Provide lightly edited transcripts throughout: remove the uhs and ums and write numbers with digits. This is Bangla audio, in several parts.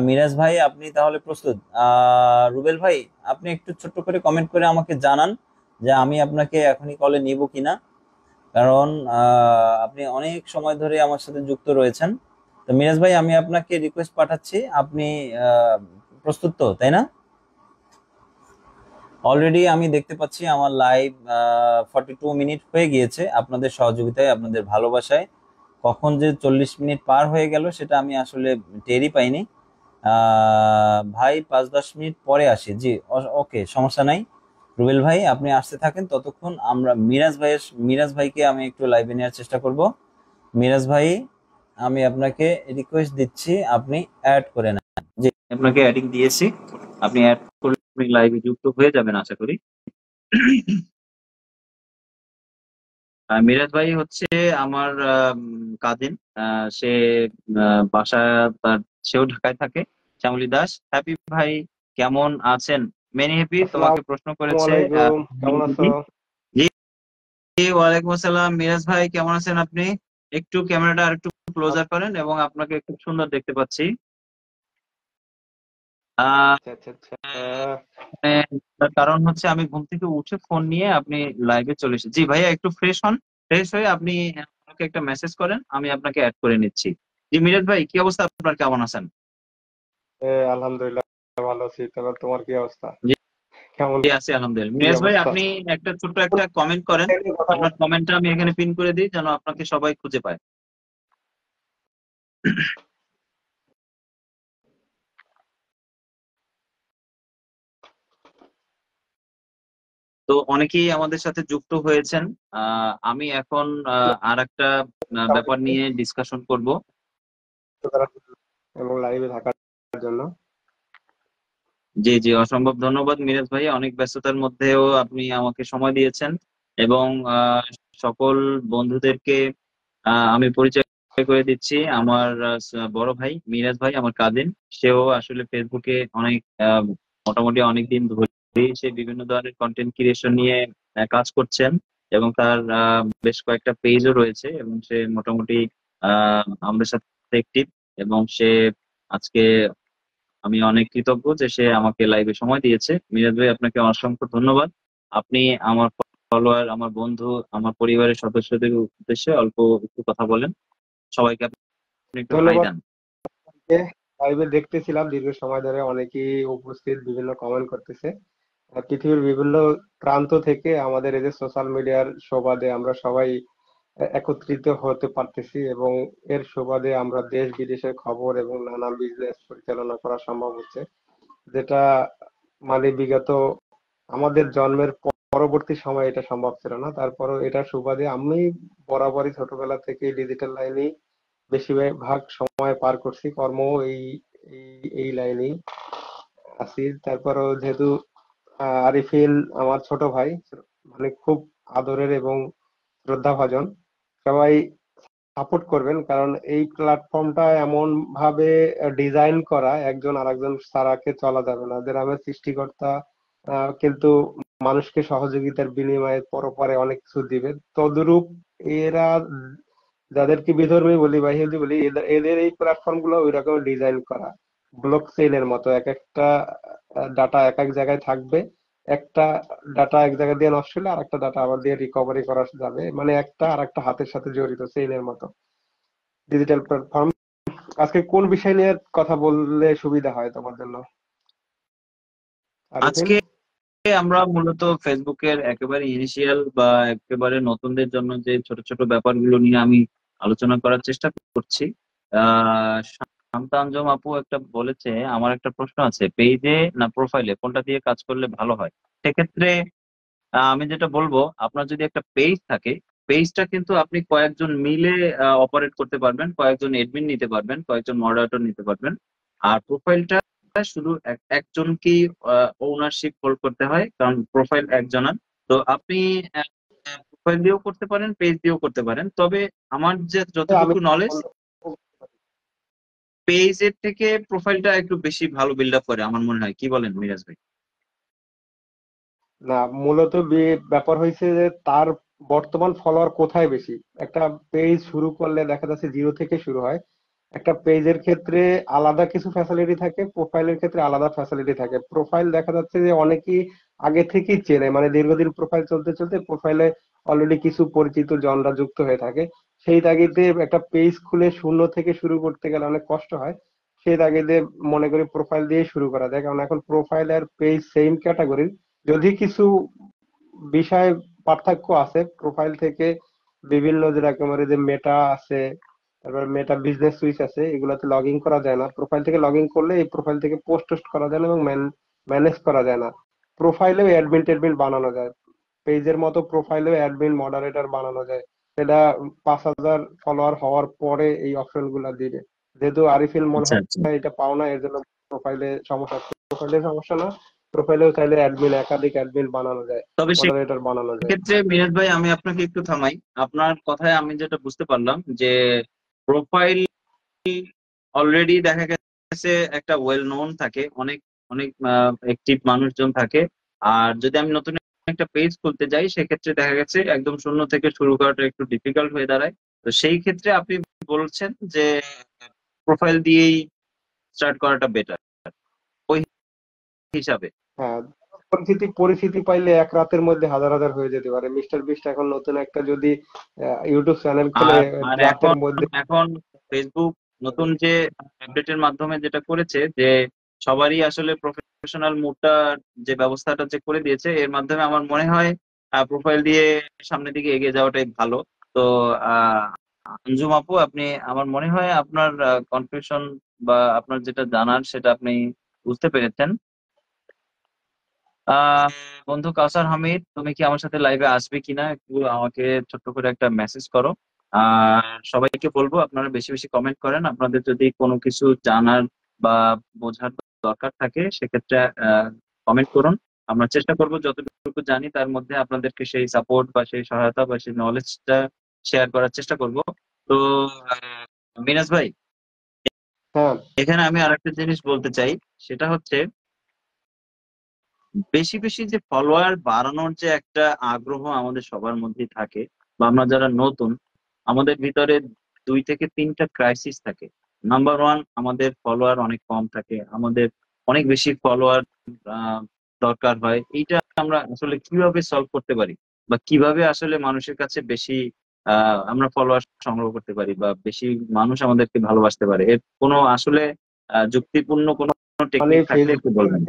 মিরাজ ভাই, আপনি তাহলে প্রস্তুত? রুবেল ভাই, আপনি একটু ছোট্ট করে কমেন্ট করে আমাকে জানান যে আমি আপনাকে এখনই কলে নিব কিনা। কারণ আপনি অনেক সময় ধরে আমার সাথে যুক্ত রয়েছেন। তো মিরাজ ভাই, আমি আপনাকে রিকোয়েস্ট পাঠাচ্ছি, আপনি আহ, প্রস্তুত তো, তাই না? অলরেডি আমি দেখতে পাচ্ছি আমার লাইভ 42 মিনিট হয়ে গিয়েছে, আপনাদের সহযোগিতায়, আপনাদের ভালোবাসায়। কখন যে 40 মিনিট পার হয়ে গেল সেটা আমি আসলে টেরই পাইনি। ভাই, 5-10 মিনিট পরে আসি, জি। ওকে, সমস্যা নাই। রুবেল ভাই, আপনি আসতে থাকেন, ততক্ষণ আমরা মিরাজ ভাইকে আমি একটু লাইভে নেওয়ার চেষ্টা করব। মিরাজ ভাই, আমি আপনাকে রিকোয়েস্ট দিচ্ছি, আপনি অ্যাড করে নেন। জি, আপনাকে অ্যাডিং দিয়েছি, আপনি অ্যাড করলে আপনি লাইভে যুক্ত হয়ে যাবেন আশা করি। মিরাজ ভাই হচ্ছে আমার কাজিন। সে বাসা তার, সেও ঢাকায় থাকে। শ্যামলী দাস। হ্যাপি ভাই, কেমন আছেন? মেনি হ্যাপি তোমাকে প্রশ্ন আসসালামু করেছে। আলাইকুম, কেমন আছো? জি, জি, ওয়ালাইকুম আসসালাম। মিরাজ ভাই, কেমন আছেন আপনি? একটু ক্যামেরাটা আর একটু ক্লোজার করেন, এবং আপনাকে খুব সুন্দর দেখতে পাচ্ছি। আহ আচ্ছা আচ্ছা আচ্ছা। মানে, তার কারণ হচ্ছে আমি ঘুম থেকে উঠে ফোন নিয়ে আপনি লাইভে চলে এসেছি। জি ভাইয়া, একটু ফ্রেশ হন। ফ্রেশ হয়ে আপনি আমাকে একটা মেসেজ করেন, আমি আপনাকে অ্যাড করে নিচ্ছি। জি মিরাজ ভাই, কি অবস্থা আপনার, কেমন আছেন? আলহামদুলিল্লাহ ভালো আছি। তবে তোমার কি অবস্থা? জি, কেমন জি, আছি আলহামদুলিল্লাহ। কি মিরাজ ভাই, অবস্থা? আপনি একটা ছোট্ট একটা কমেন্ট করেন। কোন নিয়ে কথা আপনার বল- কমেন্টটা আমি এখানে পিন করে দিই, যেন আপনাকে সবাই খুঁজে পায়। তো অনেকেই আমাদের সাথে যুক্ত হয়েছেন। আমি এখন আর একটা ব্যাপার নিয়ে ডিসকাশন করব। এবং লাইভে থাকার জন্য। জি, জি, অসম্ভব ধন্যবাদ মিরাজ ভাই, অনেক ব্যস্ততার মধ্যেও আপনি আমাকে সময় দিয়েছেন। এবং সকল বন্ধুদেরকে আমি পরিচয় করে দিচ্ছি। আমার বড় ভাই মিরাজ ভাই, আমার কাজিন। সেও আসলে ফেসবুকে অনেক মোটামুটি অনেক দিন ধরে সে বিভিন্ন ধরনের কন্টেন্ট ক্রিয়েশন নিয়ে কাজ করছেন। এবং তার বেশ কয়েকটা পেজও রয়েছে, এবং সে মোটামুটি আমাদের সাথে অ্যাক্টিভ। এবং সে আজকে, আমি অনেক কৃতজ্ঞ যে সে আমাকে লাইভে সময় দিয়েছে। মিরাজ ভাই, আপনাকে অসংখ্য ধন্যবাদ। আপনি আমার ফলোয়ার, আমার বন্ধু, আমার পরিবারের সদস্যদের উদ্দেশ্যে অল্প একটু কথা বলেন। সবাইকে আপনি একটু হাই ধন্যবাদ। দেন। লাইভে দেখতেছিলাম দীর্ঘ সময় ধরে অনেকেই উপস্থিত, বিভিন্ন কমেন্ট করতেছে। পৃথিবীর বিভিন্ন প্রান্ত থেকে আমাদের এই যে সোশ্যাল মিডিয়ার সুবাদে আমরা সবাই একত্রিত হতে পারতেছি, এবং এর সুবাদে আমরা দেশ বিদেশের খবর এবং নানা বিজনেস পরিচালনা করা সম্ভব হচ্ছে, যেটা মানে বিগত আমাদের জন্মের পরবর্তী সময়ে এটা সম্ভব ছিল না। তারপরও এটার সুবাদে আমি বরাবরই ছোটবেলা থেকে ডিজিটাল লাইনেই বেশিরভাগ সময় পার করছি, কর্ম এই এই এই লাইনেই আছি। তারপরও যেহেতু আরিফিন আমার ছোট ভাই, মানে খুব আদরের এবং শ্রদ্ধাভাজন, সবাই সাপোর্ট করবেন, কারণ এই প্ল্যাটফর্মটা এমন ভাবে ডিজাইন করা, একজন আরেকজন ছাড়াকে চলা যাবে না। গ্রামের সৃষ্টিকর্তা কিন্তু মানুষকে সহযোগিতার বিনিময়ে পরপারে অনেক কিছু দিবে। তদ্রূপ এরা, যাদেরকে বিধর্মী বলি বা হিন্দু বলি, এদের এদের এই প্ল্যাটফর্ম গুলো ওই রকম ডিজাইন করা, ব্লক চেইনের মতো। এক একটা ডাটা এক এক জায়গায় থাকবে, একটা ডাটা এক জায়গা দিয়ে নষ্ট হলে আর একটা ডাটা আবার দিয়ে রিকভারি করা যাবে, মানে একটা আর একটা হাতের সাথে জড়িত চেইনের মতো ডিজিটাল প্ল্যাটফর্ম। আজকে কোন বিষয় নিয়ে কথা বললে সুবিধা হয় তোমার জন্য, আরিফিন? আজকে আমরা মূলত ফেসবুকের একেবারে ইনিশিয়াল বা একেবারে নতুনদের জন্য যে ছোট ছোট ব্যাপারগুলো নিয়ে আমি আলোচনা করার চেষ্টা করছি। শান্তা আঞ্জুম আপু একটা বলেছে, আমার একটা প্রশ্ন আছে, পেজে না প্রোফাইলে, কোনটা দিয়ে কাজ করলে ভালো হয়? সেক্ষেত্রে আমি যেটা বলবো, আপনার যদি একটা পেজ থাকে, পেজটা কিন্তু আপনি কয়েকজন মিলে অপারেট করতে পারবেন, কয়েকজন এডমিন নিতে পারবেন, কয়েকজন মডারেটর নিতে পারবেন। আর প্রোফাইলটা শুধু একজনকেই ওনারশিপ হোল্ড করতে হয়, কারণ প্রোফাইল একজনের। তো আপনি প্রোফাইল দিয়েও করতে পারেন, পেজ দিয়েও করতে পারেন, তবে আমার যে আমি যতটুকু নলেজ, পেজের থেকে প্রোফাইলটা একটু বেশি ভালো বিল্ড আপ করে আমার মনে হয়। কি বলেন মিরাজ ভাই? না, মূলত ব্যাপার হয়েছে যে তার বর্তমান ফলোয়ার কোথায় বেশি। একটা পেজ শুরু করলে দেখা যাচ্ছে জিরো থেকে শুরু হয়, একটা পেজের ক্ষেত্রে আলাদা কিছু ফ্যাসিলিটি থাকে, প্রোফাইলের ক্ষেত্রে আলাদা ফ্যাসিলিটি থাকে। প্রোফাইল দেখা যাচ্ছে যে অনেকেই আগে থেকেই চেনে, মানে দীর্ঘদিন প্রোফাইল চলতে চলতে প্রোফাইলে অলরেডি কিছু পরিচিত জনরা যুক্ত হয়ে থাকে। সেই তাগিদে একটা পেজ খুলে শূন্য থেকে শুরু করতে গেলে অনেক কষ্ট হয়। সেই তাগিদে মনে করি প্রোফাইল দিয়ে শুরু করা যায়, কারণ এখন প্রোফাইল আর পেজ সেম ক্যাটাগরির। যদি কিছু বিষয় পার্থক্য আছে প্রোফাইল থেকে, বিভিন্ন যে একেবারে যে মেটা আছে, তারপর মেটা বিজনেস সুইচ আছে, এগুলাতে লগ ইন করা যায় না। প্রোফাইল থেকে লগ ইন করলে এই প্রোফাইল থেকে পোস্ট টোস্ট করা যায় না এবং ম্যানেজ করা যায় না। প্রোফাইলেও অ্যাডমিন টেডমিন বানানো যায়, পেজের মতো প্রোফাইলেও অ্যাডমিন মডারেটর বানানো যায়। সেটা 5,000 ফলোয়ার হওয়ার পরে এই অপশন গুলা দিবে। যেহেতু আরিফিল মনে আচ্ছা হয় আচ্ছা। এটা পাও না, এর জন্য প্রোফাইলে সমস্যা। প্রোফাইলে সমস্যা না, প্রোফাইলেও চাইলে অ্যাডমিন, একাধিক অ্যাডমিন বানানো যায়, তবে মডারেটর বানানো যায়। সেক্ষেত্রে মিরাজ ভাই আমি আপনাকে একটু থামাই। আপনার কথায় আমি যেটা বুঝতে পারলাম যে প্রোফাইল অলরেডি দেখা গেছে একটা ওয়েল নোন থাকে, অনেক অনেক অ্যাক্টিভ মানুষজন থাকে। আর যদি আমি নতুন একটা পেজ খুলতে যাই সেক্ষেত্রে দেখা গেছে একদম শূন্য থেকে শুরু করাটা একটু ডিফিকাল্ট হয়ে দাঁড়ায়। তো সেই ক্ষেত্রে আপনি বলছেন যে প্রোফাইল দিয়েই স্টার্ট করাটা বেটার ওই হিসাবে। হ্যাঁ, পরিচিতি পরিচিতি পাইলে এক রাতের মধ্যে হাজার হাজার হয়ে যেতে পারে। মিস্টার বিস্ট এখন নতুন একটা যদি ইউটিউব চ্যানেল খুলে আর আর রাতের এখন মধ্যে। এখন ফেসবুক নতুন যে আপডেটের মাধ্যমে যেটা করেছে যে সবারই আসলে প্রফেশনাল মুডটা যে ব্যবস্থাটা যে করে দিয়েছে, এর মাধ্যমে আমার মনে হয় প্রোফাইল দিয়ে সামনের দিকে এগিয়ে যাওয়াটাই ভালো। তো আহ আঞ্জুম আপু, আপনি আমার মনে হয় আপনার কনফিউশন বা আপনার যেটা জানার সেটা আপনি বুঝতে পেরেছেন। আহ বন্ধু কাউসার হামিদ, তুমি কি আমার সাথে লাইভে আসবে কিনা একটু আমাকে ছোট্ট করে একটা মেসেজ করো। আর সবাইকে বলবো আপনারা বেশি বেশি কমেন্ট করেন, আপনাদের যদি কোনো কিছু জানার বা বোঝার দরকার থাকে সেক্ষেত্রে কমেন্ট করুন। আমরা চেষ্টা করব যতটুকু জানি তার মধ্যে আপনাদেরকে সেই সাপোর্ট বা সেই সহায়তা বা সেই নলেজটা শেয়ার করার চেষ্টা করব। তো মিনাজ ভাই, হ্যাঁ, এখানে আমি আরেকটা জিনিস বলতে চাই, সেটা হচ্ছে বেশি বেশি যে ফলোয়ার বাড়ানোর যে একটা আগ্রহ আমাদের সবার মধ্যেই থাকে, বা আমরা যারা নতুন, আমাদের ভিতরে দুই থেকে তিনটা ক্রাইসিস থাকে। নাম্বার ওয়ান, আমাদের ফলোয়ার অনেক কম থাকে, আমাদের অনেক বেশি ফলোয়ার দরকার হয়। এইটা আমরা আসলে কিভাবে সলভ করতে পারি, বা কিভাবে আসলে মানুষের কাছে বেশি আমরা ফলোয়ার সংগ্রহ করতে পারি, বা বেশি মানুষ আমাদেরকে ভালোবাসতে পারে, এর কোনো আসলে যুক্তিপূর্ণ কোনো মানে টেকনিক থাকলে একটু ফেসবুকের বলবেন।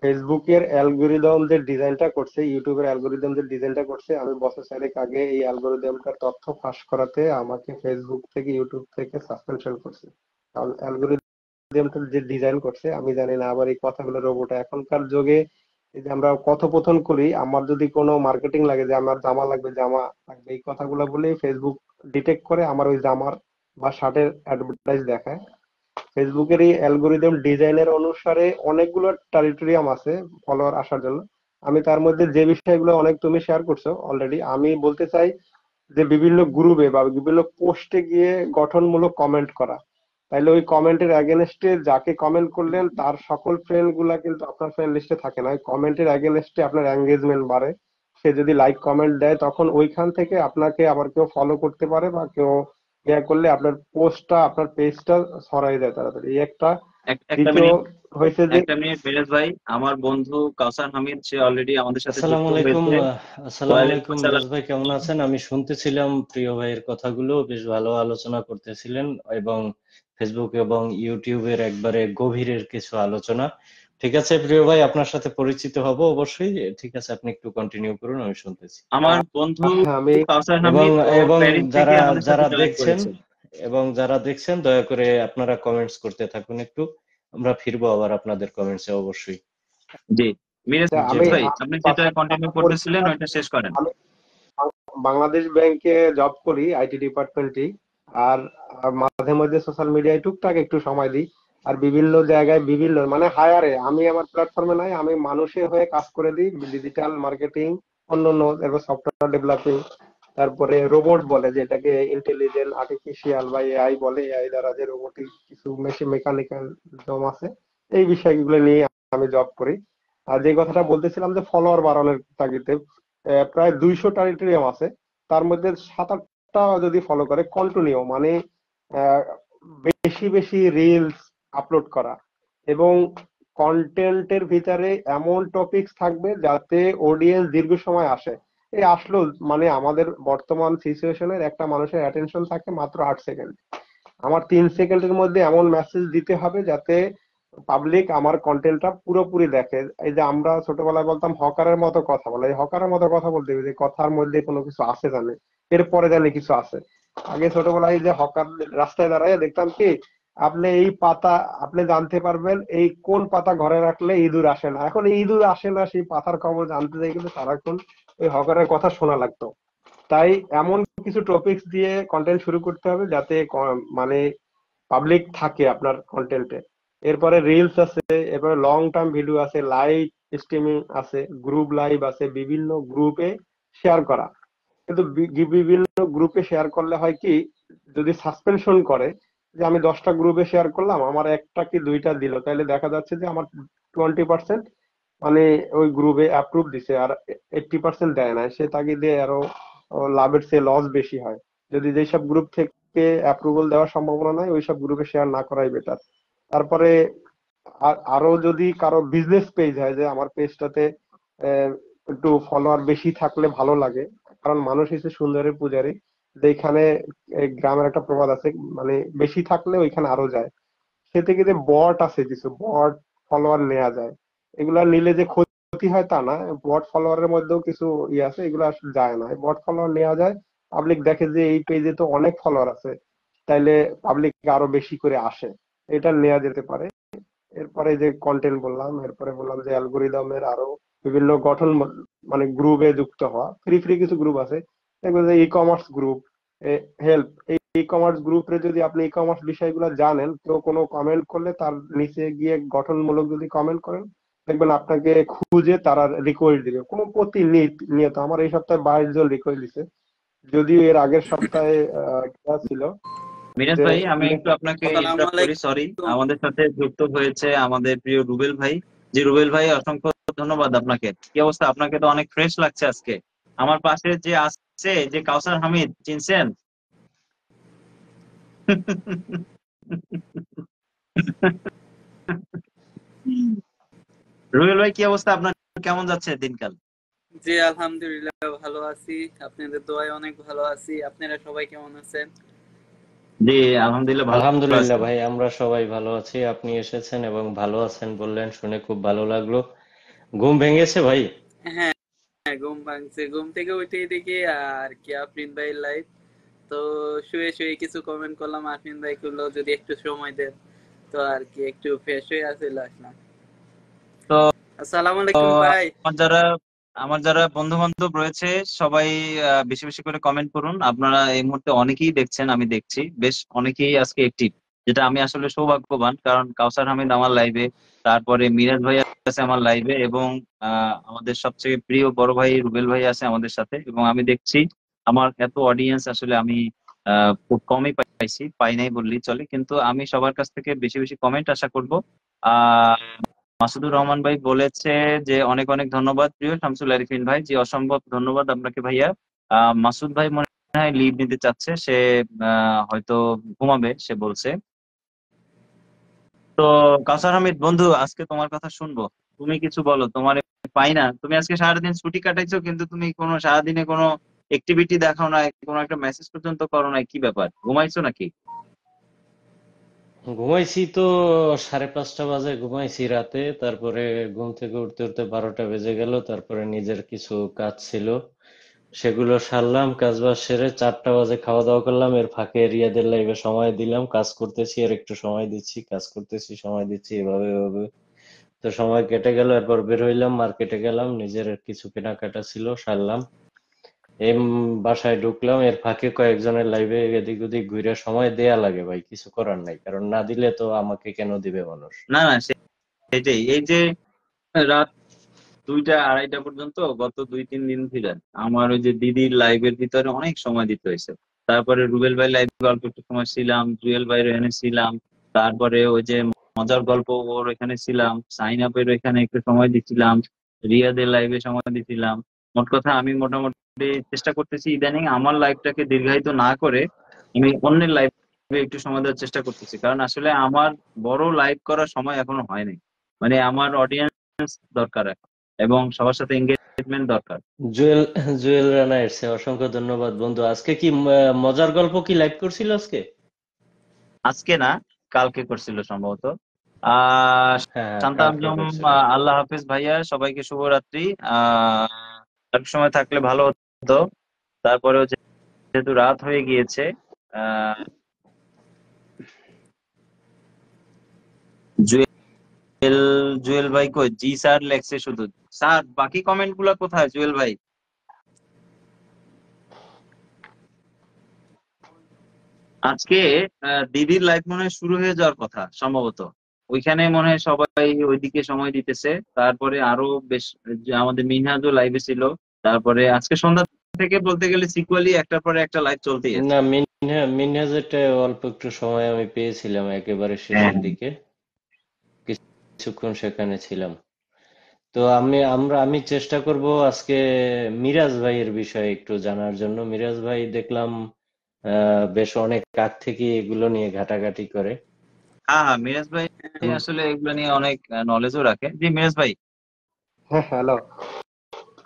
ফেসবুকের অ্যালগোরিদম যে ডিজাইনটা করছে, ইউটিউবের অ্যালগোরিদম যে ডিজাইনটা করছে, আমি বছর চারেক আগে এই অ্যালগোরিদমটার তথ্য ফাঁস করাতে আমাকে ফেসবুক থেকে, ইউটিউব থেকে সাসপেনশন করছে। কারণ অ্যালগোরিদমটা যে ডিজাইন করছে, আমি জানি না আবার এই কথাগুলো রোবট এখনকার যুগে। এই যে আমরা কথোপকথন করি, আমার যদি কোনো মার্কেটিং লাগে যে আমার জামা লাগবে, জামা লাগবে, এই কথাগুলো বলেই ফেসবুক ডিটেক্ট করে আমার ওই জামার বা শার্টের অ্যাডভার্টাইজ দেখায়। ফেসবুকের এই অ্যালগোরিদম ডিজাইনের অনুসারে অনেকগুলো টেরিটোরিয়াম আছে ফলোয়ার আসার জন্য। আমি তার মধ্যে যে বিষয়গুলো অনেক তুমি শেয়ার করছো অলরেডি, আমি বলতে চাই যে বিভিন্ন গ্রুপে বা বিভিন্ন পোস্টে গিয়ে গঠনমূলক কমেন্ট করা। তাইলে ওই কমেন্টের এগেনস্টে যাকে কমেন্ট করলেন তার সকল ফ্রেন্ড গুলা কিন্তু আপনার ফ্রেন্ড লিস্টে থাকে না। ওই কমেন্টের এগেনস্টে আপনার এঙ্গেজমেন্ট বাড়ে। সে যদি লাইক কমেন্ট দেয় তখন ওইখান থেকে আপনাকে আবার কেউ ফলো করতে পারে, বা কেউ ইয়া করলে আপনার পোস্টটা, আপনার পেজটা ছড়াই যায় তাড়াতাড়ি। এই একটা। একটা দ্বিতীয় মিনিট, হয়েছে যে, একটা মিনিট মিরাজ ভাই, আমার বন্ধু কাউসার হামিদ সে অলরেডি আমাদের সাথে আসসালামু যুক্ত আলাইকুম হয়েছে। আসসালামু ওয়ালাইকুম আলাইকুম আসসালাম। মিরাজ ভাই, কেমন আছেন? আমি শুনতেছিলাম প্রিয় ভাইয়ের কথাগুলো, বেশ ভালো আলোচনা করতেছিলেন, এবং ফেসবুক এবং ইউটিউবের একবারে গভীরের কিছু আলোচনা। ঠিক আছে প্রিয় ভাই, আপনার সাথে পরিচিত হব অবশ্যই। ঠিক আছে, আপনি একটু কন্টিনিউ করুন, আমি শুনতেছি। আমার বন্ধু আমি কাউসার এবং হামিদ ও এবং প্যারিস থেকে যারা আমাদের সাথে যারা জয়েন দেখছেন করেছে। যারা দেখছেন, দয়া করে আপনারা কমেন্টস করতে থাকুন একটু। আমরা ফিরবো আবার আপনাদের কমেন্টসে অবশ্যই। জি, মিরাজ আচ্ছা, জি আমি ভাই। আপনি যেটা পার্সোনালি কন্টিনিউ করতেছিলেন পরিচিত। ওইটা শেষ করেন। আমি বাংলাদেশ ব্যাংকে জব করি, আইটি ডিপার্টমেন্টে। আর আর মাঝে মধ্যে সোশ্যাল মিডিয়ায় টুকটাক একটু সময় দিই। আর বিভিন্ন জায়গায় বিভিন্ন মানে হায়ারে, আমি আমার প্ল্যাটফর্মে নাই, আমি মানুষের হয়ে কাজ করে দিই, ডিজিটাল মার্কেটিং, অন্যান্য, এবার সফটওয়্যার ডেভেলপিং, তারপরে রোবট বলে যেটাকে ইন্টেলিজেন্ট আর্টিফিশিয়াল বা এআই বলে, এআই দ্বারা যে রোবোটিক কিছু মেশিন মেকানিক্যাল জব আছে, এই বিষয়গুলো নিয়ে আমি জব করি। আর যে কথাটা বলতেছিলাম যে ফলোয়ার বাড়ানোর তাগিদে প্রায় 200 টেরিটোরিয়াম আছে, তার মধ্যে 7-8 একটা যদি ফলো করে কন্টিনিউ, মানে আহ, বেশি বেশি রিলস আপলোড করা, এবং কন্টেন্টের ভিতরে এমন টপিকস থাকবে যাতে অডিয়েন্স দীর্ঘ সময় আসে। এই আসলো, মানে আমাদের বর্তমান সিচুয়েশনের একটা মানুষের অ্যাটেনশন থাকে মাত্র 8 সেকেন্ড। আমার 3 সেকেন্ডের মধ্যে এমন মেসেজ দিতে হবে যাতে পাবলিক আমার কন্টেন্টটা পুরোপুরি দেখে। এই যে আমরা ছোটবেলায় বলতাম হকারের মতো কথা বলে, এই হকারের মতো কথা বলতে হবে যে কথার মধ্যে কোনো কিছু আছে জানে, এরপরে জানে কিছু আছে। আগে ছোটবেলায় এই যে হকার রাস্তায় দাঁড়ায় দেখতাম কি, আপনি এই পাতা আপনি জানতে পারবেন এই কোন পাতা ঘরে রাখলে ইঁদুর আসে না। এখন এই ইঁদুর আসে না সেই পাতার খবর জানতে যাই কিন্তু সারাক্ষণ ওই হকারের কথা শোনা লাগতো। তাই এমন কিছু টপিকস দিয়ে কন্টেন্ট শুরু করতে হবে যাতে মানে পাবলিক থাকে আপনার কন্টেন্টে। এরপরে রিলস আছে, এরপরে লং টার্ম ভিডিও আছে, লাইভ স্ট্রিমিং আছে, গ্রুপ লাইভ আছে, বিভিন্ন গ্রুপে শেয়ার করা। কিন্তু বিভিন্ন গ্রুপে শেয়ার করলে হয় কি, যদি সাসপেনশন করে যে আমি 10টা গ্রুপে শেয়ার করলাম, আমার একটা কি দুইটা দিল, তাহলে দেখা যাচ্ছে যে আমার 20% মানে ওই গ্রুপে অ্যাপ্রুভ দিছে আর 80% দেয় না। সে তাগিদে আরো লাভের চেয়ে লস বেশি হয়। যদি যেসব গ্রুপ থেকে অ্যাপ্রুভাল দেওয়ার সম্ভাবনা নাই ওইসব গ্রুপে শেয়ার না করাই বেটার। তারপরে আরো যদি কারো বিজনেস পেজ হয় যে আমার পেজটাতে একটু ফলোয়ার বেশি থাকলে ভালো লাগে, কারণ মানুষ হচ্ছে সুন্দরের পূজারী। যেখানে এই গ্রামের একটা প্রবাদ আছে, মানে বেশি থাকলে ওইখানে আরো যায়। সে থেকে যে বট আছে, কিছু বট ফলোয়ার নেওয়া যায়, এগুলা নিলে যে ক্ষতি হয় তা না। বট ফলোয়ারের মধ্যেও কিছু ইয়ে আছে, এগুলো আসলে যায় না, বট ফলোয়ার নেওয়া যায়। পাবলিক দেখে যে এই পেজে তো অনেক ফলোয়ার আছে, তাইলে পাবলিক আরো বেশি করে আসে, এটা নেওয়া যেতে পারে। এরপরে যে কন্টেন্ট বললাম, এরপরে বললাম যে অ্যালগোরিদমের আরো বিভিন্ন গঠন, মানে গ্রুপে যুক্ত হওয়া। ফ্রি ফ্রি কিছু গ্রুপ আছে, দেখবেন যে ই কমার্স গ্রুপ, হেল্প, এই ই কমার্স গ্রুপে যদি আপনি ই কমার্স বিষয়গুলো জানেন, কেউ কোনো কমেন্ট করলে তার নিচে গিয়ে গঠনমূলক যদি কমেন্ট করেন, দেখবেন আপনাকে খুঁজে তারা রিকোয়েস্ট দিবে কোনো নিয়ত। আমার এই সপ্তাহে 22 জন রিকোয়েস্ট দিছে, যদিও এর আগের সপ্তাহে কি ছিল মিরাজ যে ভাই, আমি একটু আপনাকে আসসালামু ইন্টারাপ্ট করি, সরি। আলাইকুম। আমাদের সাথে যুক্ত হয়েছে আমাদের প্রিয় রুবেল ভাই। যে রুবেল ভাই, অসংখ্য ধন্যবাদ আপনাকে। কি অবস্থা? আপনাকে তো অনেক ফ্রেশ লাগছে আজকে। আমার পাশে যে আছে, যে কাউসার হামিদ, চিনছেন? রুবেল ভাই, কি অবস্থা আপনার? কেমন যাচ্ছে দিনকাল? জি আলহামদুলিল্লাহ ভালো আছি, আপনাদের দোয়ায় অনেক ভালো আছি। আপনারা সবাই কেমন আছেন? জি, আলহামদুলিল্লাহ ভালো আছি। আলহামদুলিল্লাহ ভাই, আমরা সবাই ভালো আছি। আপনি এসেছেন এবং ভালো আছেন বললেন, শুনে খুব ভালো লাগলো। ঘুম ভেঙেছে ভাই? হ্যাঁ, ঘুম ভাঙছে। ঘুম থেকে উঠে দেখি আর কি আফরিন ভাই লাইভ, তো শুয়ে শুয়ে কিছু কমেন্ট করলাম। আফরিন ভাই করলো যদি একটু সময় দেন, তো আর কি একটু ফ্রেশ হয়ে আসলে আসলাম। তো আসসালামু আলাইকুম ভাই। আমার যারা আমার যারা বন্ধু বান্ধব রয়েছে, সবাই বেশি বেশি করে কমেন্ট করুন। আপনারা এই মুহূর্তে অনেকেই দেখছেন, আমি দেখছি বেশ অনেকেই আজকে একটিভ, যেটা আমি আসলে সৌভাগ্যবান। কারণ কাউসার হামিদ আমার লাইভে, তারপরে মিরাজ ভাই আছে আমার লাইভে, এবং আমাদের সবচেয়ে প্রিয় বড় ভাই রুবেল ভাই আছে আমাদের সাথে। এবং আমি দেখছি আমার এত অডিয়েন্স আসলে আমি খুব কমই পাই নাই বললেই চলে। কিন্তু আমি সবার কাছ থেকে বেশি বেশি কমেন্ট আশা করব। মাসুদুর রহমান ভাই বলেছে যে অনেক অনেক ধন্যবাদ প্রিয় শামসুল আরিফিন ভাই। জি, অসম্ভব ধন্যবাদ আপনাকে ভাইয়া। মাসুদ ভাই মনে হয় লিভ নিতে চাচ্ছে, সে হয়তো ঘুমাবে সে বলছে। তো কাউসার হামিদ বন্ধু, আজকে তোমার কথা শুনবো, তুমি কিছু বলো। তোমার পাই না, তুমি আজকে সারাদিন ছুটি কাটাইছো, কিন্তু তুমি কোনো সারাদিনে কোনো অ্যাক্টিভিটি দেখাও না, কোনো একটা মেসেজ পর্যন্ত করো না, কি ব্যাপার? ঘুমাইছো নাকি? ঘুমাইছি তো, 5:30 বাজে ঘুমাইছি রাতে। তারপরে ঘুম থেকে উঠতে উঠতে 12টা বেজে গেল। তারপরে নিজের কিছু কাজ ছিল, সেগুলো সারলাম। কাজ বাজ সেরে 4টা বাজে খাওয়া দাওয়া করলাম। এর ফাঁকে রিয়াদের লাইভে সময় দিলাম, কাজ করতেছি আর একটু সময় দিচ্ছি, কাজ করতেছি সময় দিচ্ছি, এভাবে এভাবে তো সময় কেটে গেল। এরপর বের হইলাম, মার্কেটে গেলাম, নিজের কিছু কেনাকাটা ছিল সারলাম। এম বাসায় ঢুকলাম। এর ফাঁকে কয়েকজনের লাইভে এদিক ওদিক ঘুরে সময় দেয়া লাগে ভাই, কিছু করার নাই, কারণ না দিলে তো আমাকে কেন দিবে মানুষ। না না, সেটাই। এই যে রাত 2টা 2:30 পর্যন্ত গত 2-3 দিন ধরে আমার ওই যে দিদির লাইভের ভিতরে অনেক সময় দিতে হয়েছে। তারপরে রুবেল ভাই লাইভ অল্প একটু সময় ছিলাম, জুয়েল ভাইয়ের এখানে ছিলাম, তারপরে ওই যে মজার গল্প ওর এখানে ছিলাম, সাইন আপের এখানে একটু সময় দিচ্ছিলাম, রিয়াদের লাইভে সময় দিচ্ছিলাম। মোট কথা আমি মোটামুটি চেষ্টা করতেছি ইদানিং আমার লাইফটাকে দীর্ঘায়িত না করে আমি অন্যের লাইফে একটু সময় দেওয়ার চেষ্টা করতেছি, কারণ আসলে আমার বড় লাইভ করার সময় এখনো হয়নি। মানে আমার অডিয়েন্স দরকার এখন, এবং সবার সাথে এঙ্গেজমেন্ট দরকার। জুয়েল জুয়েল রানা এসছে, অসংখ্য ধন্যবাদ বন্ধু। আজকে কি মজার গল্প কি লাইভ করছিল আজকে? আজকে না, কালকে করছিল সম্ভবত। আহ হ্যাঁ, শান্তা কালকে আজম, করছিল। আল্লাহ হাফেজ ভাইয়া, সবাইকে শুভরাত্রি। এক সময় থাকলে ভালো হতো, তারপরেও যেহেতু রাত হয়ে গিয়েছে। আহ জুয়েল জুয়েল ভাই কই? জি স্যার লেখছে শুধু। স্যার বাকি কমেন্ট গুলা কোথায় জুয়েল ভাই? আজকে দিদির লাইভ মনে হয় শুরু হয়ে যাওয়ার কথা সম্ভবত, ওইখানে মনে হয় সবাই ওইদিকে সময় দিতেছে। তারপরে আরো বেশ যে আমাদের মিনহাজও লাইভে ছিল। তারপরে আজকে সন্ধ্যা থেকে বলতে গেলে সিকুয়ালি একটার পরে একটা লাইভ চলতেই আছে। না, মিনহাজেরটা অল্প একটু সময় আমি পেয়েছিলাম একেবারে হ্যাঁ, শেষের দিকে, কিছুক্ষণ সেখানে ছিলাম। তো আমি চেষ্টা করব আজকে মিরাজ ভাইয়ের বিষয়ে একটু জানার জন্য। মিরাজ ভাই দেখলাম বেশ অনেক আগ থেকে এগুলো নিয়ে ঘাটাঘাটি করে। হ্যাঁ হ্যাঁ, মিরাজ ভাই আসলে এগুলো নিয়ে অনেক নলেজও রাখে। জি মিরাজ ভাই। হ্যাঁ, হ্যালো।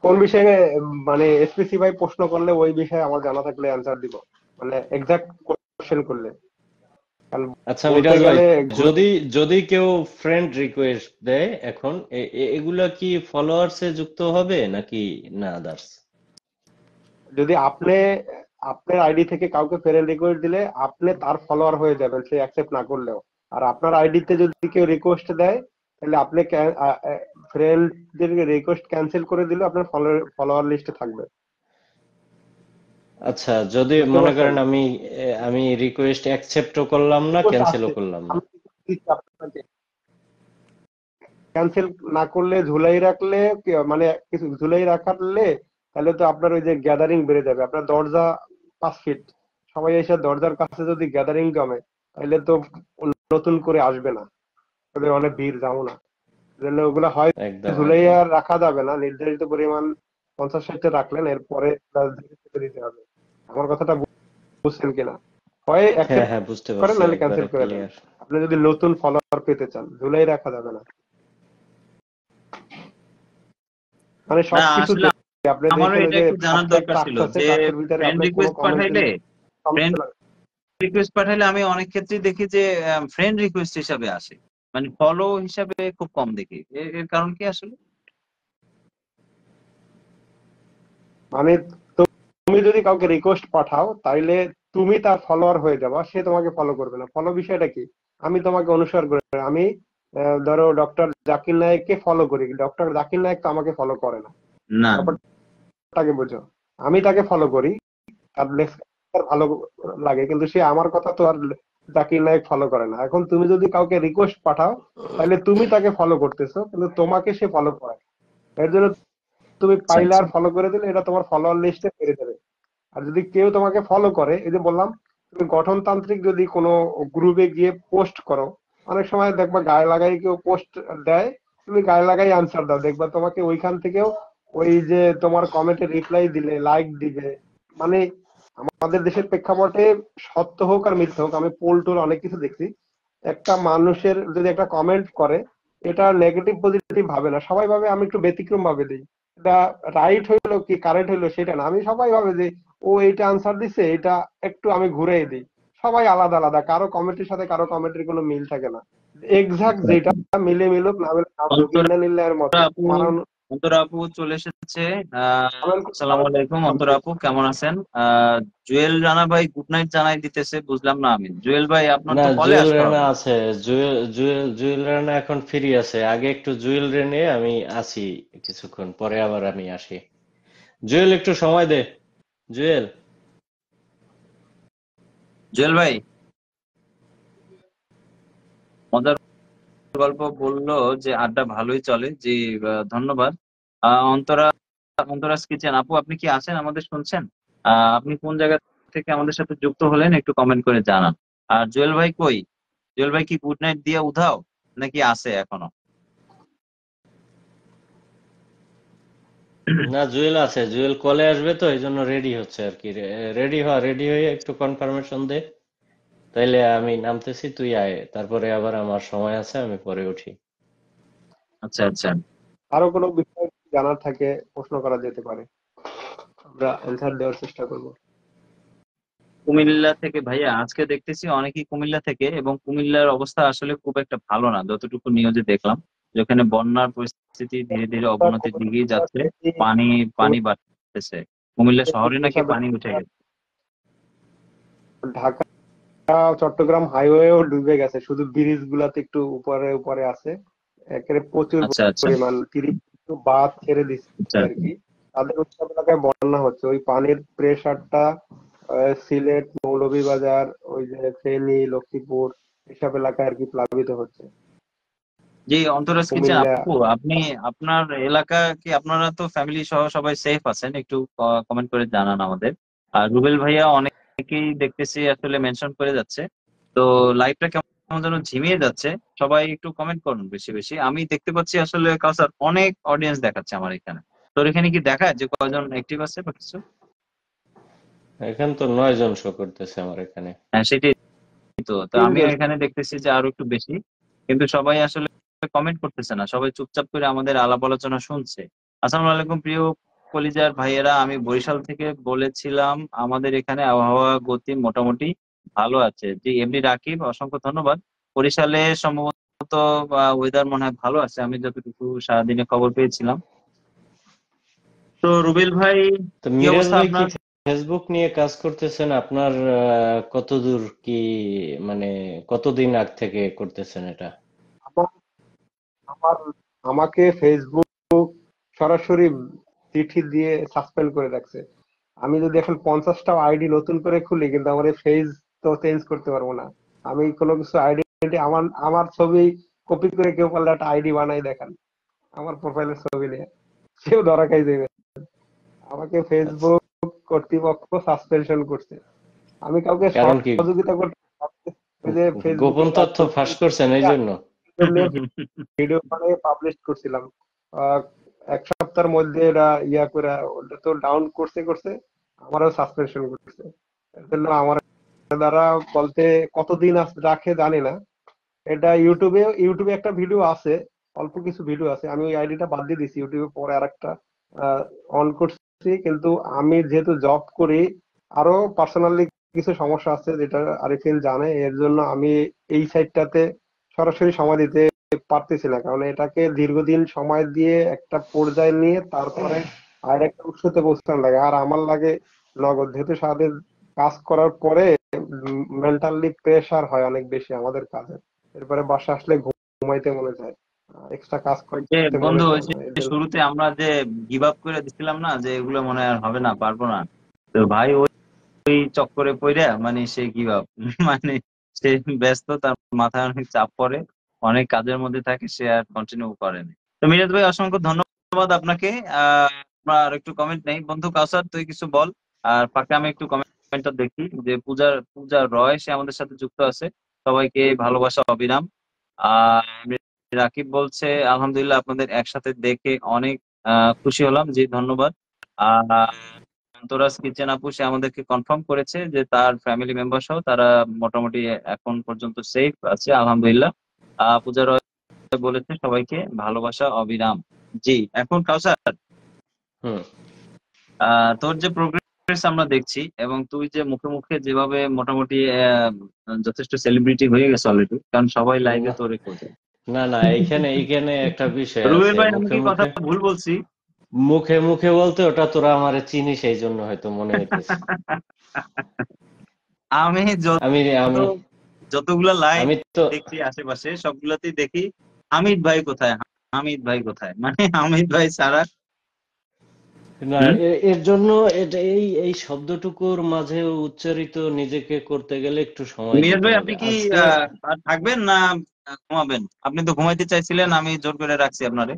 কোন বিষয়ে মানে স্পেসিফাই প্রশ্ন করলে ওই বিষয়ে আমার জানা থাকলে অ্যান্সার দিব, মানে এক্সাক্ট কোশ্চেন করলে। কারণ আচ্ছা বলতে মিরাজ ভাই, গেলে ঘুরে যদি যদি কেউ ফ্রেন্ড রিকোয়েস্ট দেয় এখন, এগুলা কি ফলোয়ার্সে যুক্ত হবে নাকি না আদার্স? যদি আপনি আপনার আইডি থেকে কাউকে ফ্রেন্ড রিকোয়েস্ট দিলে আপনি তার ফলোয়ার হয়ে যাবেন, সে অ্যাকসেপ্ট না করলেও। আর আপনার আইডিতে যদি কেউ রিকোয়েস্ট দেয়, তাহলে আপনি ফ্রেন্ডদেরকে রিকোয়েস্ট ক্যান্সেল করে দিলে আপনার ফলোয়ার লিস্টে থাকবে। আচ্ছা, যদি বুঝতে মনে পারছেন? করেন আমি রিকোয়েস্ট অ্যাকসেপ্টও করলাম না, রিকোয়েস্ট ক্যান্সেলও আসছে, করলাম না। আমি দিচ্ছি আপনাকে। ক্যান্সেল না করলে, ঝুলাই রাখলে, মানে কিছু ঝুলাই রাখলে, তাহলে তো আপনার ওই যে গ্যাদারিং বেড়ে যাবে। আপনার দরজা 5 ফিট, সবাই এসে দরজার কাছে যদি গ্যাদারিং জমে, তাহলে তো নতুন করে আসবে না, ওদের অনেক ভিড়, যাবো না। তাহলে ওগুলা হয় একদম ঝুলাইয়া একদম। রাখা যাবে না, নির্ধারিত পরিমাণ 50-60 রাখলেন, এরপরে দিতে হবে। আমার কথাটা বুঝছেন কিনা? হয় হ্যাঁ অ্যাকসেপ্ট হ্যাঁ, বুঝতে করেন, পারছি, নাহলে একবারে ক্যান্সেল করে দেন। ক্লিয়ার। আপনি যদি নতুন ফলোয়ার পেতে চান, ঝুলাই রাখা যাবে না। মানে না সবকিছু আসলে দেখে আপনি আমারও দেখেন, ওই এটা যে একটু জানার 7টা দরকার ছিল টাস্ক আছে, যে টাস্কের ভিতরে ফ্রেন্ড আপনি কোনো রিকোয়েস্ট কমেন্ট পাঠাইলে, দিলে ফ্রেন্ড সমস্যা নাই। রিকোয়েস্ট পাঠাইলে আমি অনেক ক্ষেত্রেই দেখি যে ফ্রেন্ড রিকোয়েস্ট হিসাবে আসে, মানে ফলো হিসাবে খুব কম দেখি। এর কারণ কি আসলে? মানে তুমি যদি কাউকে রিকোয়েস্ট পাঠাও, তাইলে তুমি তার ফলোয়ার হয়ে যাবা, সে তোমাকে ফলো করবে না। ফলো বিষয়টা কি? আমি তোমাকে অনুসরণ করি, আমি ধরো ডক্টর জাকির নায়েককে ফলো করি, ডক্টর জাকির নায়েক তো আমাকে ফলো করে না। না। ব্যাপারটাকে বুঝো। আমি তাকে ফলো করি, তার লেকচার ভালো লাগে, কিন্তু সে আমার কথা তো আর জাকির নায়েক ফলো করে না। এখন তুমি যদি কাউকে রিকোয়েস্ট পাঠাও, তাহলে তুমি তাকে ফলো করতেছো, কিন্তু তোমাকে সে ফলো করে। এর জন্য তুমি আচ্ছা পাইলে আচ্ছা। আর ফলো করে দিলে, এটা তোমার ফলোয়ার লিস্টে বেড়ে যাবে। আর যদি কেউ তোমাকে ফলো করে, এই যে বললাম, তুমি গঠনতান্ত্রিক যদি কোনো গ্রুপে গিয়ে পোস্ট করো, অনেক সময় দেখবা গায়ে লাগাই কেউ পোস্ট দেয়, তুমি গায়ে লাগাই আনসার দাও, দেখবা তোমাকে ওইখান থেকেও ওই যে তোমার কমেন্টে রিপ্লাই দিলে, লাইক দিবে। মানে আমাদের দেশের প্রেক্ষাপটে, সত্য হোক আর মিথ্যা হোক, আমি পোল টোল অনেক কিছু দেখছি, একটা মানুষের যদি একটা কমেন্ট করে, এটা নেগেটিভ পজিটিভ ভাবে না, সবাই ভাবে আমি একটু ব্যতিক্রম ভাবে দিই। এটা রাইট হইলো কি কারেক্ট হইলো সেটা না, আমি সবাই ভাবে যে ও এইটা আনসার দিছে, এটা একটু আমি ঘুরেই দিই। সবাই আলাদা আলাদা, কারো কমেন্টের সাথে কারো কমেন্টের কোনো মিল থাকে না। এক্সাক্ট আচ্ছা যেটা আচ্ছা। মিলে মিলুক, না মিলে না মিলুক, অন্তরা ইন্নালিল্লাহির মতো আপু, মানানো। অন্তরা আপু চলে এসেছে। আসসালামু কমেন্ট আলাইকুম সব অন্তরা ঠিক। আপু, কেমন আছেন? জুয়েল রানা ভাই গুড নাইট জানাই দিতেছে, বুঝলাম না আমি। জুয়েল ভাই আপনার না, তো কলে জুয়েল আসতে রানা হবে। আছে। জুয়েল রানা এখন ফ্রি আছে। আগে একটু জুয়েল রে নিয়ে আমি আসি, কিছুক্ষণ পরে আবার আমি আসি। জুয়েল একটু সময় দে। জুয়েল। জুয়েল ভাই মজার গল্প বললো যে আড্ডা ভালোই চলে, জি ধন্যবাদ। অন্তরা, অন্তরাস কিচেন আপু, আপনি কি আছেন, আমাদের শুনছেন? আপনি কোন জায়গা থেকে আমাদের সাথে যুক্ত হলেন একটু কমেন্ট করে জানান। আর জুয়েল ভাই কই? জুয়েল ভাই কি গুড নাইট দিয়ে উধাও নাকি আছে এখনো? না, জুয়েল আছে, জুয়েল কলে আসবে তো এই জন্য রেডি হচ্ছে আর কি। রেডি হয়ে একটু কনফার্মেশন দে, তাইলে আমি নামতেছি, তুই আয়, তারপরে আবার আমার সময় আছে, আমি পরে উঠি। আচ্ছা আচ্ছা। আরো কোনো বিষয় জানার থাকে প্রশ্ন করা যেতে পারে, আমরা অ্যান্সার দেওয়ার চেষ্টা করব। কুমিল্লা থেকে ভাইয়া আজকে দেখতেছি অনেকেই কুমিল্লা থেকে, এবং কুমিল্লার অবস্থা আসলে খুব একটা ভালো না যতটুকু নিউজে দেখলাম, যেখানে বন্যার পরিস্থিতি ধীরে ধীরে অবনতির দিকেই যাচ্ছে। পানি পানি বাড়তেছে, কুমিল্লা শহরে নাকি হিসাবে পানি উঠে গেছে। ঢাকা চট্টগ্রাম হাইওয়েও ডুবে গেছে, শুধু ব্রিজ গুলাতে একটু উপরে উপরে আছে। একেবারে প্রচুর আচ্ছা আচ্ছা পরিমাণ 30 বাঁধ ছেড়ে দিচ্ছে আচ্ছা। আর কি। তাদের ওইসব এলাকায় বন্যা হচ্ছে, ওই পানির প্রেসারটা সিলেট, মৌলভীবাজার, ওই যে ফেনী, লক্ষ্মীপুর এসব এলাকায় আর কি প্লাবিত হচ্ছে। জি অন্তরাজ কিচেন কুমিল্লা আপু, আপনি আপনার এলাকা কি, আপনারা তো ফ্যামিলি সহ সবাই সেফ আছেন, একটু কমেন্ট করে জানান আমাদের। আর রুবেল ভাইয়া অনেকেই দেখতেছি আসলে মেনশন করে যাচ্ছে, তো লাইভটা কেমন যেন ঝিমিয়ে যাচ্ছে। সবাই একটু কমেন্ট করুন বেশি বেশি। আমি দেখতে পাচ্ছি আসলে কাউসার অনেক অডিয়েন্স দেখাচ্ছে আমার এখানে, তোর এখানে কি দেখায় যে কয়জন অ্যাক্টিভ আছে বা কিছু? এখানে তো 9 জন শো করতেছে আমার এখানে। হ্যাঁ সেটাই। তো তো আমিও 3 জন। এখানে দেখতেছি যে আরো একটু বেশি, কিন্তু সবাই আসলে কমেন্ট করতেছে না, সবাই চুপচাপ করে আমাদের আলাপ আলোচনা শুনছে। আসসালামু আলাইকুম প্রিয় কলিজার ভাইয়েরা, আমি বরিশাল থেকে বলেছিলাম, আমাদের এখানে আবহাওয়া গতি মোটামুটি ভালো আছে। জি এমডি রাকিব, অসংখ্য ধন্যবাদ। বরিশালে সম্ভবত ওয়েদার মনে হয় ভালো আছে, আমি যতটুকু সারাদিনে খবর পেয়েছিলাম। তো রুবেল ভাই, তো কি মিরাজ অবস্থা ভাই কি আপনার? ফেসবুক নিয়ে কাজ করতেছেন? আপনার কতদূর কি, মানে কতদিন আগ থেকে করতেছেন এটা? আমার আমার আমাকে ফেসবুক সরাসরি চিঠি দিয়ে সাসপেন্ড করে রাখছে। আমি যদি এখন 50টা আইডি নতুন করে খুলি, কিন্তু আমার এই ফেজ তো চেঞ্জ করতে পারবো না। আমি কোনো কিছু আইডেন্টি, আমার আমার ছবি কপি করে কেউ পারলে একটা আইডি বানাই দেখান আমার প্রোফাইলের ছবি নিয়ে, সেও ধরা খাই দেবে। আমাকে আচ্ছা, ফেসবুক কর্তৃপক্ষ সাসপেনশন করছে। আমি কাউকে কারণ কি, সহযোগিতা করতে পারছি না। ওই যে ফেসবুকে গোপন কাজ তথ্য করতে ফাঁস করছেন এই জন্য? ভিডিও বানিয়ে পাবলিশ করছিলাম। আহ, এক সপ্তাহের মধ্যে এরা ইয়া করে ওটা তো ডাউন করছে আমারও সাসপেনশন করছে। এর জন্য আমার দ্বারা বলতে কতদিন রাখে জানি না। এটা ইউটিউবে একটা ভিডিও আছে, অল্প কিছু ভিডিও আছে। আমি ওই আইডিটা বাদ দিয়ে দিছি, ইউটিউবে পরে আরেকটা অন করছি। কিন্তু আমি যেহেতু জব করি, আরো পার্সোনালি কিছু সমস্যা আছে যেটা আরিফিন জানে, এর জন্য আমি এই সাইটটাতে সরাসরি সময় দিতে পারতেছি না, কারণ এটাকে দীর্ঘদিন সময় দিয়ে একটা পর্যায়ে নিয়ে তারপরে আর একটা উৎসতে পৌঁছানো লাগে, আর আমার লাগে নগদ। যেহেতু সাথে কাজ করার পরে মেন্টালি প্রেসার হয় অনেক বেশি আমাদের কাজে, এরপরে বাসা আসলে ঘুমাইতে মনে চায়, এক্সট্রা কাজ ওই যে করতে মনে বন্ধু, ওই চায় যে না, এর জন্য। শুরুতে আমরা যে গিভ আপ করে দিছিলাম না, যে এগুলো মনে হয় আর হবে না, পারবো না, তো ভাই ওই চক্করে পইড়া মানে সে গিভ আপ মানে সে ব্যস্ত, তার মাথায় অনেক চাপ পড়ে, অনেক কাজের মধ্যে থাকে, সে আর কন্টিনিউ করেনি। তো মিরাজ ভাই অসংখ্য ধন্যবাদ আপনাকে। আমরা আর একটু কমেন্ট নেই, বন্ধু কাউসার তুই কিছু বল। আর ফাঁকে আমি একটু কমেন্টটা দেখি, যে পূজা পূজা রয় সে আমাদের সাথে যুক্ত আছে। সবাইকে ভালোবাসা অবিরাম। আর রাকিব বলছে আলহামদুলিল্লাহ, আপনাদের একসাথে দেখে অনেক খুশি হলাম, জি ধন্যবাদ। আহ তোরাস কিচেন আপু সে আমাদেরকে কনফার্ম করেছে যে তার ফ্যামিলি মেম্বার সহ তারা মোটামুটি এখন পর্যন্ত সেফ আছে আলহামদুলিল্লাহ। পূজা রয় বলেছে সবাইকে ভালোবাসা অবিরাম। জি এখন কাউসার, হুম। তোর যে প্রোগ্রেস আমরা দেখছি, এবং তুই যে মুখে মুখে যেভাবে মোটামুটি যথেষ্ট সেলিব্রিটি হয়ে গেছে অলরেডি, কারণ সবাই লাইভে না, তোরে খোঁজে। না, না, এইখানে একটা বিষয় রুবেল আছে। ভাই আমি মুখে কি কথা মুখে, ভুল বলছি? মুখে মুখে বলতে ওটা তোরা আমারে চিনিস এই জন্য হয়তো মনে হইতেছে। আমি যত আমি আমি যতগুলা লাইভ আমি তো, দেখছি আশেপাশে সবগুলাতেই দেখি হামিদ ভাই কোথায়, হামিদ ভাই কোথায়, মানে হামিদ ভাই ছাড়া। না, হুম। এর জন্য এটা, এই শব্দটুকুর মাঝে উচ্চারিত নিজেকে করতে গেলে একটু সময় মিরাজ দিতে ভাই আপনি হবে কি আজকে। আর থাকবেন না ঘুমাবেন? আপনি তো ঘুমাইতে চাইছিলেন, আমি জোর করে রাখছি আপনারে।